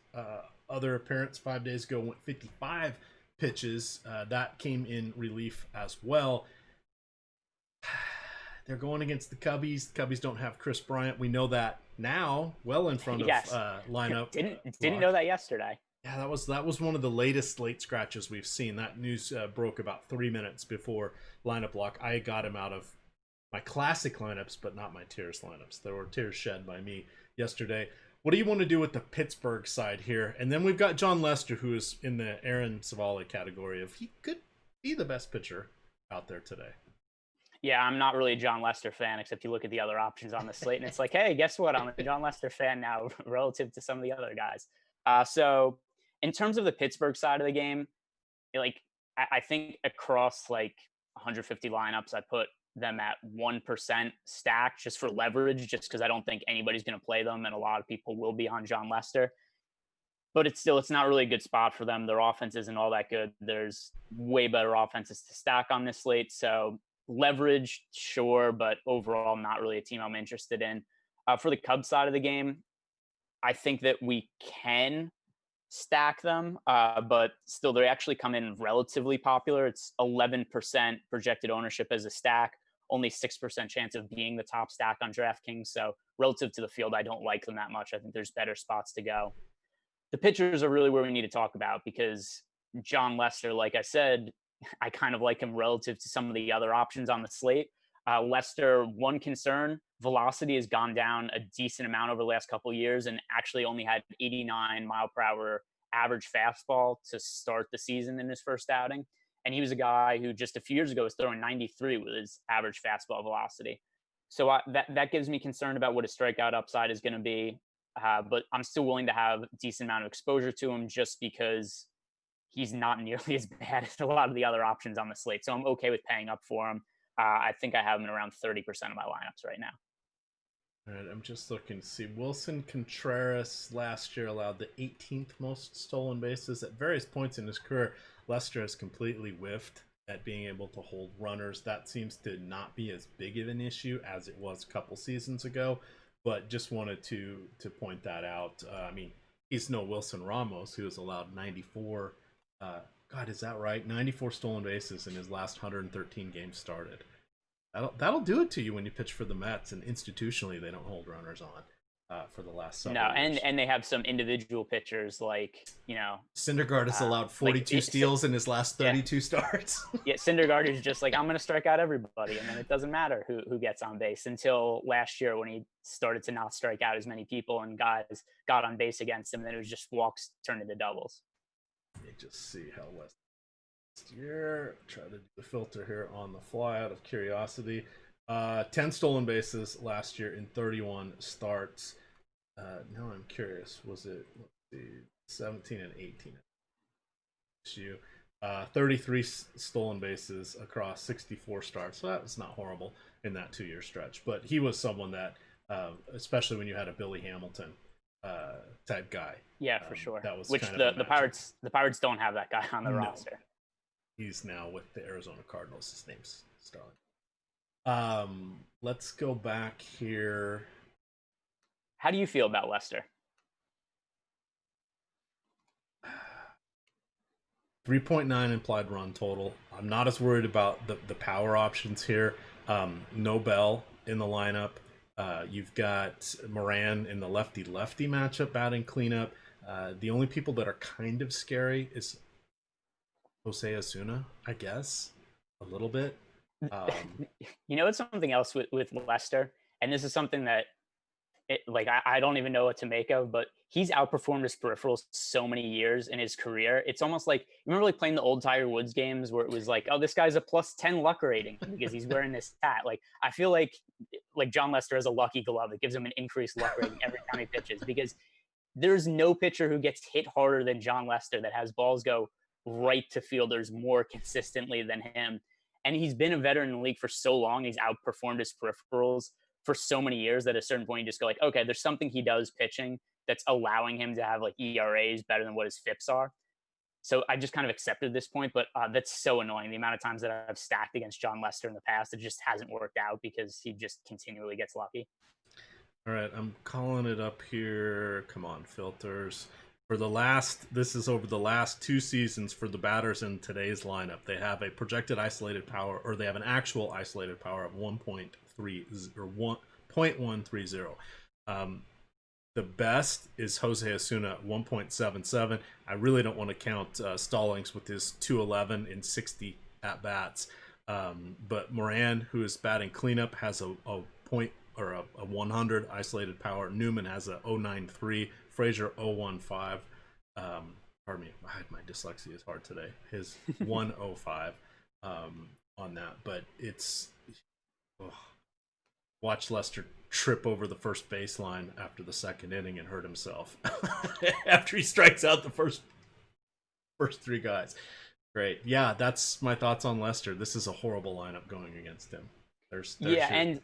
other appearance 5 days ago, went 55 pitches. That came in relief as well. They're going against the Cubbies. The Cubbies don't have Chris Bryant. We know that now, well in front of lineup. Didn't know that yesterday. Yeah, that was one of the latest late scratches we've seen. That news broke about 3 minutes before lineup lock. I got him out of my classic lineups, but not my tiers lineups. There were tiers shed by me yesterday. What do you want to do with the Pittsburgh side here? And then we've got John Lester, who is in the Aaron Civale category of he could be the best pitcher out there today. Yeah, I'm not really a John Lester fan, except you look at the other options on the slate, and it's like, hey, guess what? I'm a John Lester fan now relative to some of the other guys. So in terms of the Pittsburgh side of the game, like I think across like 150 lineups, I put them at 1% stack just for leverage, just because I don't think anybody's going to play them, and a lot of people will be on John Lester. But it's not really a good spot for them. Their offense isn't all that good. There's way better offenses to stack on this slate. So leverage, sure, but overall not really a team I'm interested in. For the Cubs side of the game, I think that we can stack them, but still they actually come in relatively popular. It's 11% projected ownership as a stack, only 6% chance of being the top stack on DraftKings. So relative to the field, I don't like them that much. I think there's better spots to go. The pitchers are really where we need to talk about, because John Lester, like I said, I kind of like him relative to some of the other options on the slate. Lester, one concern, velocity has gone down a decent amount over the last couple of years, and actually only had 89 mile per hour average fastball to start the season in his first outing. And he was a guy who just a few years ago was throwing 93 with his average fastball velocity. So that gives me concern about what his strikeout upside is going to be. But I'm still willing to have a decent amount of exposure to him, just because he's not nearly as bad as a lot of the other options on the slate. So I'm okay with paying up for him. I think I have him in around 30% of my lineups right now. All right, I'm just looking to see. Wilson Contreras last year allowed the 18th most stolen bases. At various points in his career, Lester has completely whiffed. at being able to hold runners. That seems to not be as big of an issue as it was a couple seasons ago, but just wanted to point that out. I mean, he's no Wilson Ramos, who has allowed 94. God, is that right? 94 stolen bases in his last 113 games started. That'll do it to you when you pitch for the Mets, and institutionally they don't hold runners on for the last several years. And they have some individual pitchers like, Syndergaard has allowed 42 steals in his last 32 starts. Yeah, Syndergaard is just like, I'm going to strike out everybody, and then it doesn't matter who gets on base, until last year when he started to not strike out as many people and guys got on base against him, and then it was just walks turned into doubles. Let me just see how last year. Try to do the filter here on the fly out of curiosity. 10 stolen bases last year in 31 starts. Now I'm curious, was it 17 and 18? 33 stolen bases across 64 starts. So that was not horrible in that 2-year stretch. But he was someone that, especially when you had a Billy Hamilton type guy. Yeah, for sure. That was which kind the of the Pirates don't have that guy on the roster. He's now with the Arizona Cardinals. His name's Starling. Let's go back here. How do you feel about Lester? 3.9 implied run total. I'm not as worried about the power options here. No Bell in the lineup. You've got Moran in the lefty-lefty matchup batting cleanup. The only people that are kind of scary is Jose Osuna, I guess, a little bit. It's something else with Lester, and this is something that I don't even know what to make of, but he's outperformed his peripherals so many years in his career. It's almost like, remember like playing the old Tiger Woods games where it was like, oh, this guy's a +10 luck rating because he's wearing this hat. Like, I feel like John Lester has a lucky glove. It gives him an increased luck rating every time he pitches, because there's no pitcher who gets hit harder than John Lester that has balls go right to fielders more consistently than him. And he's been a veteran in the league for so long. He's outperformed his peripherals for so many years that at a certain point you just go like, okay, there's something he does pitching that's allowing him to have like ERAs better than what his FIPS are. So I just kind of accepted this point, but that's so annoying. The amount of times that I've stacked against John Lester in the past, it just hasn't worked out because he just continually gets lucky. All right, I'm calling it up here. Come on, filters. This is over the last 2 seasons for the batters in today's lineup. They have a projected isolated power, or they have an actual isolated power of 1.3 or 1.130. The best is Jose Osuna at 1.77. I really don't want to count Stallings with his 211 in 60 at bats. But Moran, who is batting cleanup, has a point or a 100 isolated power. Newman has a 093. Frazier 015. Pardon me, my dyslexia is hard today. His 105 on that, but it's watch Lester trip over the first baseline after the second inning and hurt himself after he strikes out the first 3 guys. Great, yeah, that's my thoughts on Lester. This is a horrible lineup going against him. There's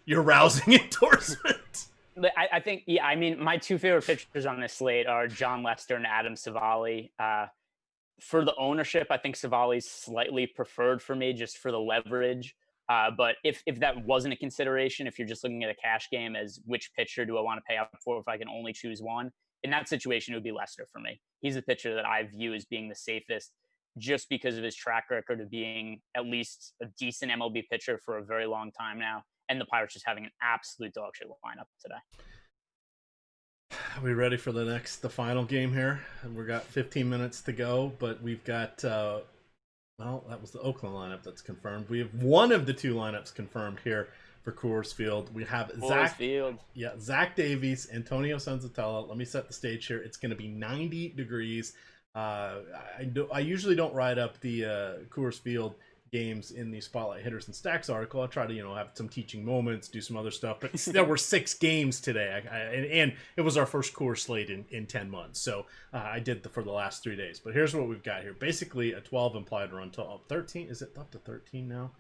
your rousing endorsement. I think, I mean, my 2 favorite pitchers on this slate are John Lester and Adam Civale. For the ownership, I think Civale's slightly preferred for me just for the leverage. But if that wasn't a consideration, if you're just looking at a cash game as which pitcher do I want to pay out for if I can only choose one, in that situation, it would be Lester for me. He's the pitcher that I view as being the safest just because of his track record of being at least a decent MLB pitcher for a very long time now. And the Pirates just having an absolute dog shit lineup today. Are we ready for the final game here? And we've got 15 minutes to go, but we've got, that was the Oakland lineup that's confirmed. We have one of the 2 lineups confirmed here for Coors Field. We have Zach Davies, Antonio Senzatella. Let me set the stage here. It's going to be 90 degrees. I usually don't write up the Coors Field games in the Spotlight Hitters and Stacks article. I try to have some teaching moments, do some other stuff, but there were 6 games today, and it was our first Coors slate in 10 months, so I did for the last 3 days. But here's what we've got here. Basically a 12 implied run total. 13, is it up to 13 now?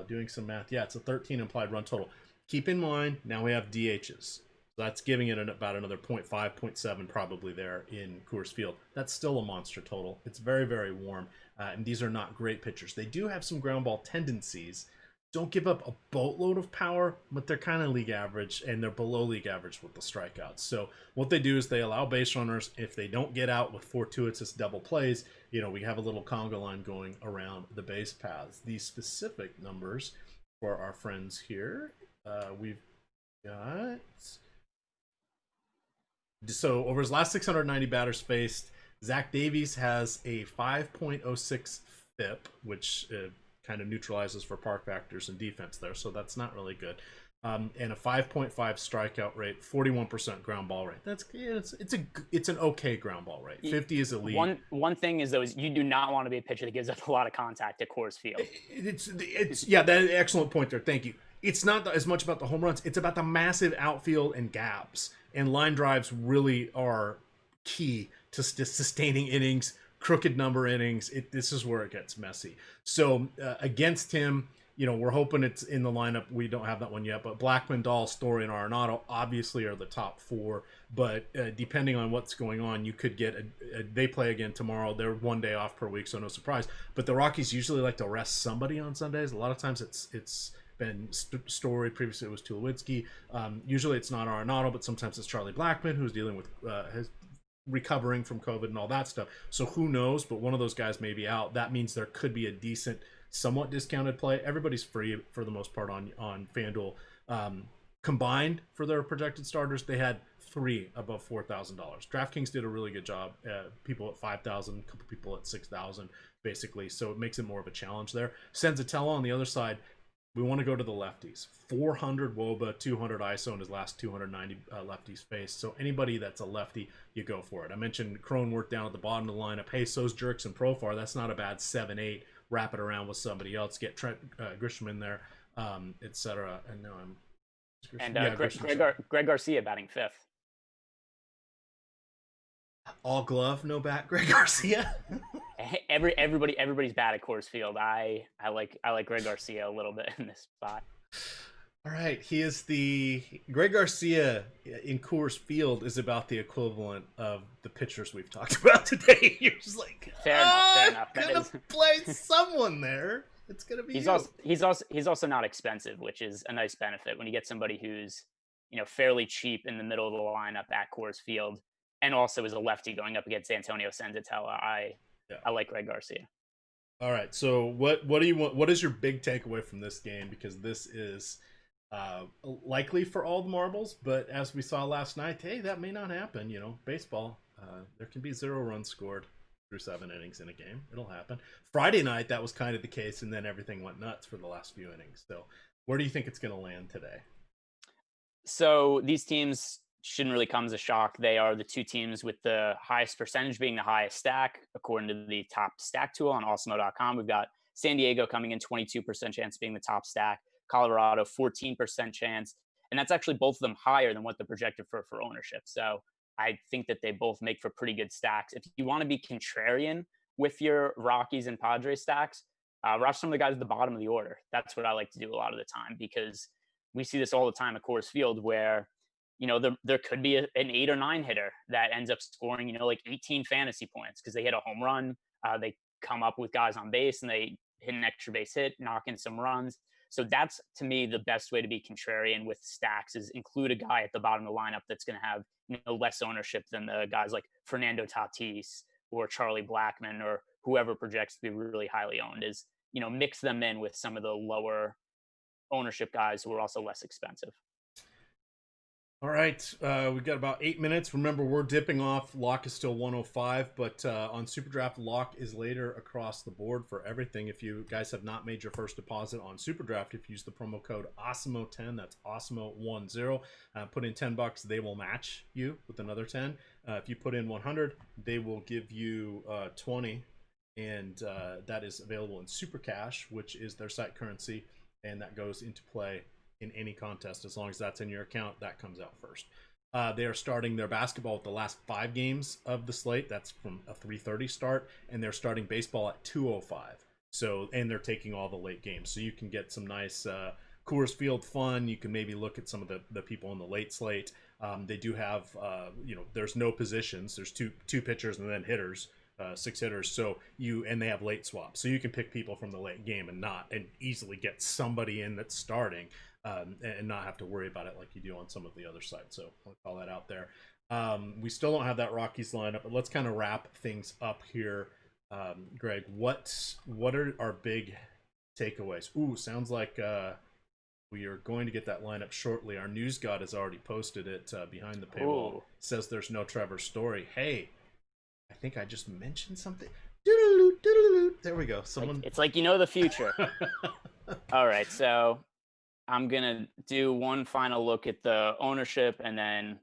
Doing some math. Yeah, it's a 13 implied run total. Keep in mind, now we have DHs. So that's giving it about another 0.5, 0.7 probably there in Coors Field. That's still a monster total. It's very, very warm. and these are not great pitchers. They do have some ground ball tendencies. Don't give up a boatload of power, but they're kind of league average, and they're below league average with the strikeouts. So what they do is they allow base runners. If they don't get out with fortuitous double plays, we have a little conga line going around the base paths. These specific numbers for our friends here, we've got... So over his last 690 batters faced, Zach Davies has a 5.06 FIP, which kind of neutralizes for park factors and defense there, so that's not really good. And a 5.5 strikeout rate, 41% ground ball rate. It's an okay ground ball rate. 50 is elite. One thing is, though, is you do not want to be a pitcher that gives up a lot of contact at Coors Field. It's yeah, that's an excellent point there. Thank you. It's not as much about the home runs. It's about the massive outfield and gaps. And line drives really are key to sustaining innings, crooked number innings. This is where it gets messy. So against him, we're hoping it's in the lineup. We don't have that one yet, but Blackman, Dahl, Story, and Arenado obviously are the top four. But depending on what's going on, you could get they play again tomorrow. They're 1 day off per week, so no surprise. But the Rockies usually like to rest somebody on Sundays. A lot of times it's been Story. Previously it was Tulowitzki. Usually it's not Arenado, but sometimes it's Charlie Blackman, who's dealing with his recovering from COVID and all that stuff. So who knows? But one of those guys may be out. That means there could be a decent, somewhat discounted play. Everybody's free for the most part on FanDuel. Combined for their projected starters, they had 3 above $4,000. DraftKings did a really good job. People at 5,000, a couple people at 6,000, basically. So it makes it more of a challenge there. Senzatella on the other side. We want to go to the lefties. 400 WOBA, 200 ISO in his last 290 lefties faced. So anybody that's a lefty, you go for it. I mentioned Cronenworth down at the bottom of the lineup. Hey, so's Jerks and Profar. That's not a bad 7-8. Wrap it around with somebody else. Get Trent Grisham in there, etc. And now I'm... And Greg Garcia batting 5th. All glove, no bat, Greg Garcia. Everybody's bad at Coors Field. I like Greg Garcia a little bit in this spot. All right, he is Greg Garcia in Coors Field is about the equivalent of the pitchers we've talked about today. You're just like, fair enough. Gonna play someone there. It's gonna be. He's also not expensive, which is a nice benefit when you get somebody who's fairly cheap in the middle of the lineup at Coors Field, and also is a lefty going up against Antonio Senzatella. I like Greg Garcia. All right. So what do you want? What is your big takeaway from this game? Because this is likely for all the marbles, but as we saw last night, hey, that may not happen. Baseball, there can be 0 runs scored through 7 innings in a game. It'll happen. Friday night, that was kind of the case, and then everything went nuts for the last few innings. So where do you think it's going to land today? So these teams shouldn't really come as a shock. They are the 2 teams with the highest percentage being the highest stack, according to the top stack tool on Awesemo.com. We've got San Diego coming in 22% chance being the top stack, Colorado 14% chance, and that's actually both of them higher than what the projected for ownership. So I think that they both make for pretty good stacks. If you want to be contrarian with your Rockies and Padres stacks, rush some of the guys at the bottom of the order. That's what I like to do a lot of the time, because we see this all the time at Coors Field where there could be an 8 or 9 hitter that ends up scoring, like 18 fantasy points because they hit a home run. They come up with guys on base and they hit an extra base hit, knock in some runs. So that's, to me, the best way to be contrarian with stacks is include a guy at the bottom of the lineup that's going to have less ownership than the guys like Fernando Tatis or Charlie Blackman or whoever projects to be really highly owned. Is mix them in with some of the lower ownership guys who are also less expensive. All right, we've got about 8 minutes. Remember, we're dipping off. Lock is still 105, but on SuperDraft, lock is later across the board for everything. If you guys have not made your first deposit on SuperDraft, if you use the promo code Awesemo10, that's Awesemo10, put in $10, they will match you with another 10. If you put in 100, they will give you 20, and that is available in Super Cash, which is their site currency, and that goes into play in any contest. As long as that's in your account, that comes out first. They are starting their basketball with the last 5 games of the slate. That's from a 3:30 start, and they're starting baseball at 2:05. So, and they're taking all the late games, so you can get some nice Coors Field fun. You can maybe look at some of the people on the late slate. They do have there's no positions. There's two pitchers and then hitters six hitters. So and they have late swaps, so you can pick people from the late game and easily get somebody in that's starting, and not have to worry about it like you do on some of the other sites. So I'll call that out there. We still don't have that Rockies lineup, but let's kind of wrap things up here. Greg, what are our big takeaways? Ooh, sounds like we are going to get that lineup shortly. Our news god has already posted it behind the paywall. Says there's no Trevor Story. Hey, I think I just mentioned something. There we go. Someone. It's like the future. All right, so I'm gonna do one final look at the ownership and then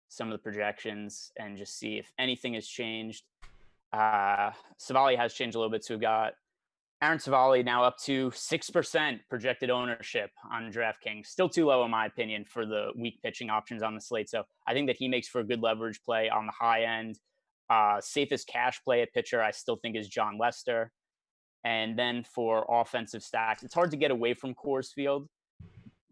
some of the projections and just see if anything has changed. Civale has changed a little bit, so we've got Aaron Civale now up to 6% projected ownership on DraftKings. Still too low, in my opinion, for the weak pitching options on the slate. So I think that he makes for a good leverage play on the high end. Safest cash play at pitcher, I still think, is John Lester. And then for offensive stacks, it's hard to get away from Coors Field.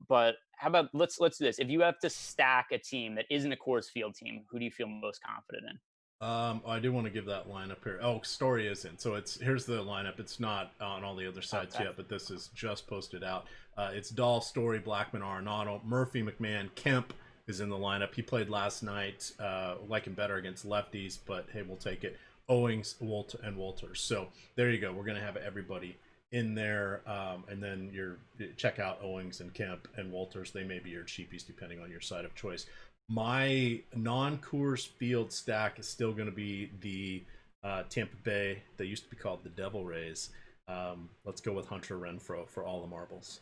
But how about let's do this. If you have to stack a team that isn't a Coors Field team, who do you feel most confident in? I do want to give that lineup here. Oh, Story isn't. So here's the lineup. It's not on all the other sites yet, but this is just posted out. It's Dahl, Story, Blackman, Arenado, Murphy, McMahon, Kemp is in the lineup. He played last night. Like him better against lefties, but hey, we'll take it. Owings, and Walters. So there you go. We're gonna have everybody in there, and then check out Owings and Kemp and Walters. They may be your cheapies depending on your side of choice. My non-Coors Field stack is still going to be the Tampa Bay. They used to be called the Devil Rays. Let's go with Hunter Renfroe for all the marbles.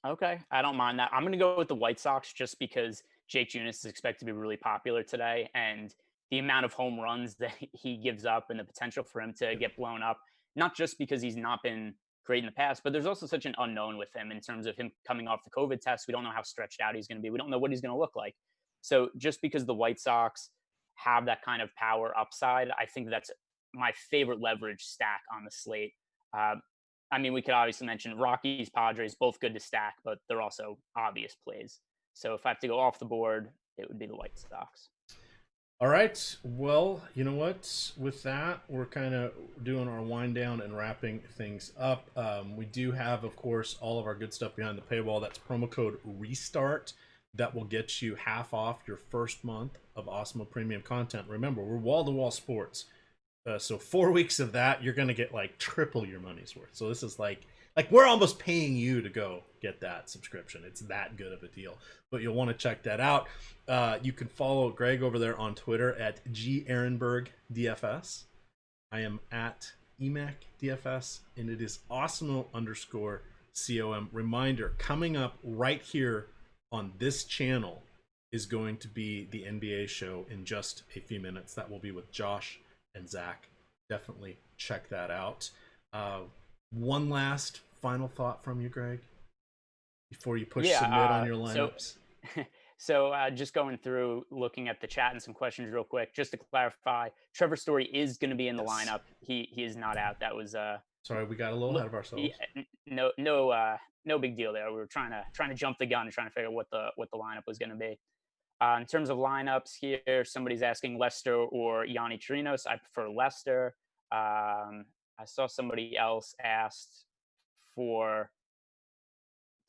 Okay, I don't mind that. I'm going to go with the White Sox just because Jake Junis is expected to be really popular today, and the amount of home runs that he gives up and the potential for him to get blown up, not just because he's not been great in the past, but there's also such an unknown with him in terms of him coming off the COVID test. We don't know how stretched out he's going to be. We don't know what he's going to look like. So just because the White Sox have that kind of power upside, I think that's my favorite leverage stack on the slate. I mean, we could obviously mention Rockies, Padres, both good to stack, but they're also obvious plays. So if I have to go off the board, it would be the White Sox. All right. Well, you know what? With that, we're kind of doing our wind down and wrapping things up. We do have, of course, all of our good stuff behind the paywall. That's promo code RESTART. That will get you half off your first month of Awesemo premium content. Remember, we're wall-to-wall sports. So 4 weeks of that, you're going to get like triple your money's worth. So this is like we're almost paying you to go get that subscription. It's that good of a deal. But you'll want to check that out. You can follow Greg over there on Twitter at Ehrenberg DFS. I am at Emac DFS, and it is Awesemo_COM. Reminder, coming up right here on this channel is going to be the NBA show in just a few minutes. That will be with Josh and Zach. Definitely check that out. One last final thought from you, Greg, before you push submit on your lineups. So just going through, looking at the chat and some questions real quick, just to clarify, Trevor Story is going to be in the lineup. He is not out. That was sorry, we got a little ahead of ourselves. No big deal there. We were trying to jump the gun and trying to figure out what the lineup was going to be. In terms of lineups here, somebody's asking Lester or Yanni Chirinos. I prefer Lester. I saw somebody else asked to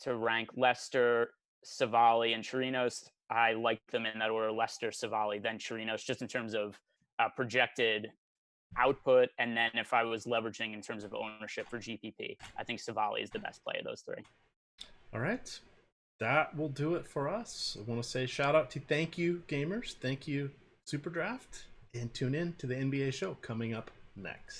rank Lester, Civale, and Chirinos. I like them in that order: Lester, Civale, then Chirinos, just in terms of projected output, and then if I was leveraging in terms of ownership for GPP, I think Civale is the best play of those three. All right, that will do it for us. I want to say thank you gamers, thank you SuperDraft, and tune in to the NBA show coming up next.